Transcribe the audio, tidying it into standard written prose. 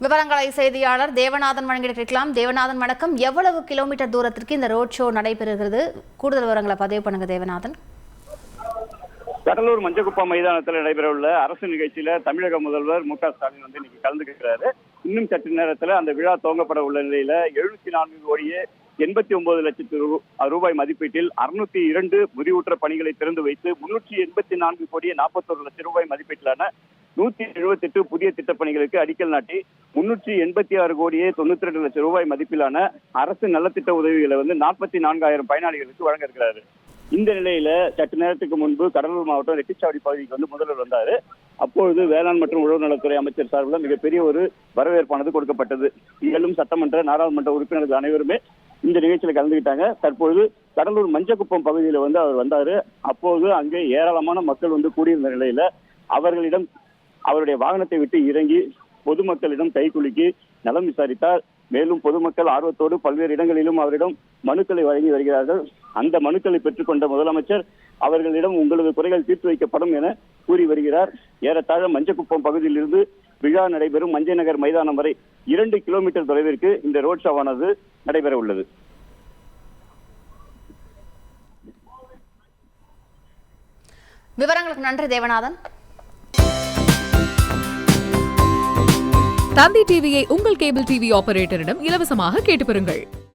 விவரங்களை செய்தியாளர் தேவநாதன் வழங்கிட கேட்கலாம். தேவநாதன் வணக்கம். எவ்வளவு கிலோமீட்டர் தூரத்திற்கு இந்த ரோட் ஷோ நடைபெறுகிறது? கூடுதல் விவரங்களை பதிவு பண்ணுங்க தேவநாதன். கடலூர் மஞ்சக்குப்பம் மைதானத்தில் நடைபெறவுள்ள அரசு நிகழ்ச்சியில தமிழக முதல்வர் மு க ஸ்டாலின் இன்னைக்கு கலந்துக்கிறாரு. இன்னும் சற்று நேரத்தில் அந்த விழா துவங்கப்பட உள்ள நிலையில 74 கோடியே 89 லட்சம் ரூபாய் மதிப்பீட்டில் 602 முறிவுற்ற பணிகளை திறந்து வைத்து 384 கோடியே 41 லட்சம் ரூபாய் மதிப்பீட்டிலான 178 புதிய திட்டப்பணிகளுக்கு அடிக்கல் நாட்டி 386 கோடியே 92 லட்சம் ரூபாய் மதிப்பிலான அரசு நலத்திட்ட உதவிகளை 44,000 பயனாளிகளுக்கு வழங்க இருக்கிறாரு. இந்த நிலையில சற்று நேரத்துக்கு முன்பு கடலூர் மாவட்டம் ரெட்டிச்சாவடி பகுதிக்கு முதல்வர் வந்தாரு. அப்பொழுது வேளாண் மற்றும் உழவு நலத்துறை அமைச்சர் சார்பில் மிகப்பெரிய ஒரு வரவேற்பானது கொடுக்கப்பட்டது. இயலும் சட்டமன்ற நாடாளுமன்ற உறுப்பினர்கள் அனைவருமே இந்த நிகழ்ச்சியில கலந்துக்கிட்டாங்க. தற்பொழுது கடலூர் மஞ்சக்குப்பம் பகுதியில அவர் வந்தாரு. அப்போது அங்கே ஏராளமான மக்கள் கூடியிருந்த நிலையில அவர்களிடம் அவருடைய வாகனத்தை விட்டு இறங்கி பொதுமக்களிடம் கைகுலுக்கி நலம் விசாரித்தார். மேலும் பொதுமக்கள் ஆர்வத்தோடு பல்வேறு இடங்களிலும் அவரிடம் மனுக்களை வழங்கி வருகிறார்கள். அந்த மனுக்களை பெற்றுக்கொண்ட முதலமைச்சர் அவர்களிடம் உங்களது குறைகள் தீர்த்து வைக்கப்படும் என கூறி வருகிறார். ஏறத்தாழ மஞ்சக்குப்பம் பகுதியிலிருந்து விழா நடைபெறும் மஞ்சை நகர் மைதானம் வரை 2 கிலோமீட்டர் தொலைவிற்கு இந்த ரோட் ஷோவானது நடைபெற உள்ளது. விவரங்களுக்கு நன்றி தேவநாதன். தந்தி டிவியை உங்கள் கேபிள் டிவி ஆபரேட்டரிடம் இலவசமாக கேட்டு பெறுங்கள்.